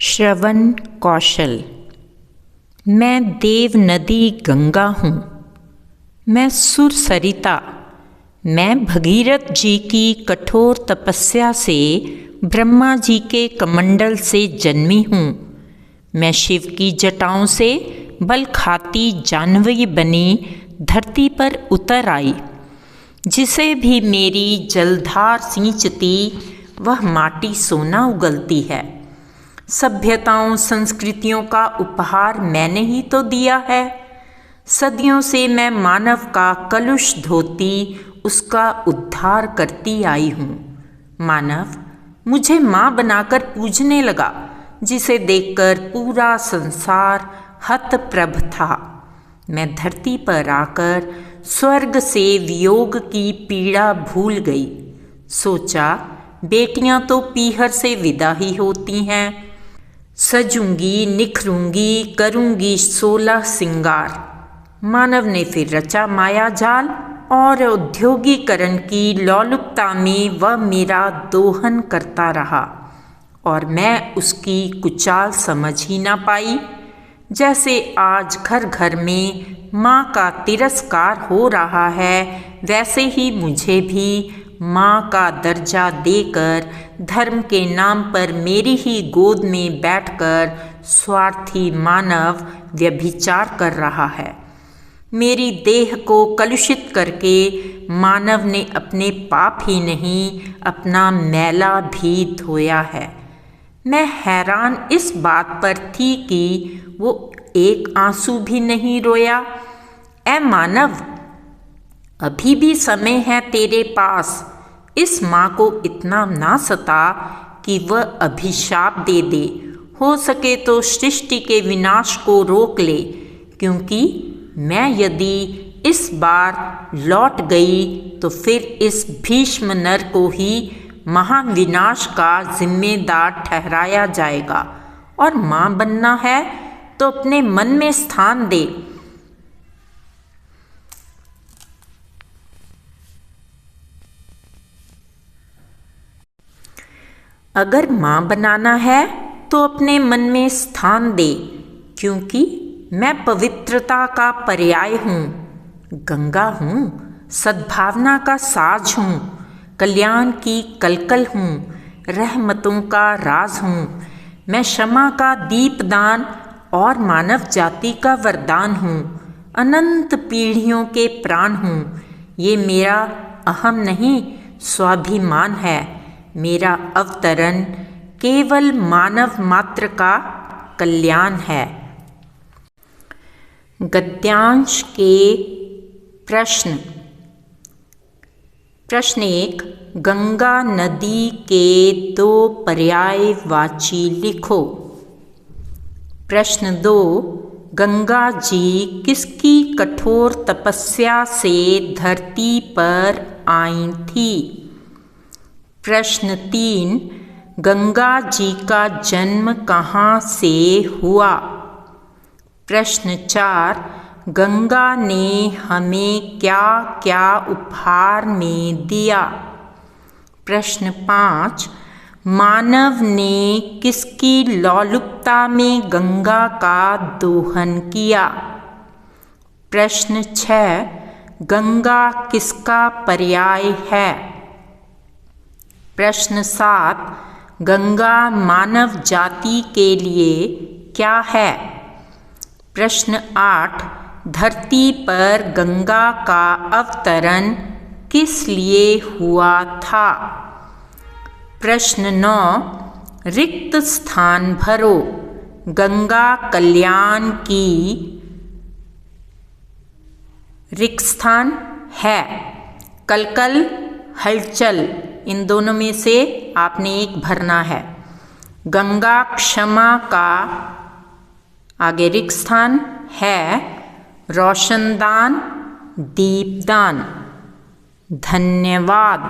श्रवण कौशल। मैं देव नदी गंगा हूँ, मैं सुर सरिता, मैं भगीरथ जी की कठोर तपस्या से ब्रह्मा जी के कमंडल से जन्मी हूँ। मैं शिव की जटाओं से बल खाती जानवी बनी धरती पर उतर आई। जिसे भी मेरी जलधार सींचती वह माटी सोना उगलती है। सभ्यताओं संस्कृतियों का उपहार मैंने ही तो दिया है। सदियों से मैं मानव का कलुष धोती उसका उद्धार करती आई हूँ। मानव मुझे माँ बनाकर पूजने लगा, जिसे देखकर पूरा संसार हतप्रभ था। मैं धरती पर आकर स्वर्ग से वियोग की पीड़ा भूल गई। सोचा बेटियां तो पीहर से विदा ही होती हैं। सजूंगी, निखरूंगी, करूंगी 16 सिंगार। मानव ने फिर रचा माया जाल और औद्योगिकरण की लोलुपता में वह मेरा दोहन करता रहा और मैं उसकी कुचाल समझ ही ना पाई। जैसे आज घर घर में माँ का तिरस्कार हो रहा है, वैसे ही मुझे भी माँ का दर्जा देकर धर्म के नाम पर मेरी ही गोद में बैठकर स्वार्थी मानव व्यभिचार कर रहा है। मेरी देह को कलुषित करके मानव ने अपने पाप ही नहीं, अपना मैला भी धोया है। मैं हैरान इस बात पर थी कि वो एक आंसू भी नहीं रोया। ऐ मानव, अभी भी समय है तेरे पास। इस माँ को इतना ना सता कि वह अभिशाप दे दे। हो सके तो सृष्टि के विनाश को रोक ले, क्योंकि मैं यदि इस बार लौट गई तो फिर इस भीष्म नर को ही महाविनाश का जिम्मेदार ठहराया जाएगा। और माँ बनना है तो अपने मन में स्थान दे। अगर माँ बनाना है तो अपने मन में स्थान दे, क्योंकि मैं पवित्रता का पर्याय हूँ, गंगा हूँ, सद्भावना का साज हूँ, कल्याण की कलकल हूँ, रहमतों का राज हूँ। मैं क्षमा का दीपदान और मानव जाति का वरदान हूँ, अनंत पीढ़ियों के प्राण हूँ। ये मेरा अहम नहीं, स्वाभिमान है। मेरा अवतरण केवल मानव मात्र का कल्याण है। गद्यांश के प्रश्न। प्रश्न 1, गंगा नदी के 2 पर्यायवाची लिखो। प्रश्न 2, गंगा जी किसकी कठोर तपस्या से धरती पर आई थी। प्रश्न 3, गंगा जी का जन्म कहाँ से हुआ। प्रश्न 4, गंगा ने हमें क्या क्या उपहार में दिया। प्रश्न 5, मानव ने किसकी लोलुपता में गंगा का दोहन किया। प्रश्न 6, गंगा किसका पर्याय है। प्रश्न 7, गंगा मानव जाति के लिए क्या है। प्रश्न 8, धरती पर गंगा का अवतरण किस लिए हुआ था। प्रश्न 9, रिक्त स्थान भरो। गंगा कल्याण की रिक्त स्थान है, कलकल, हलचल, इन दोनों में से आपने एक भरना है। गंगा क्षमा का आगे रिक्त स्थान है, रोशनदान, दीपदान। धन्यवाद।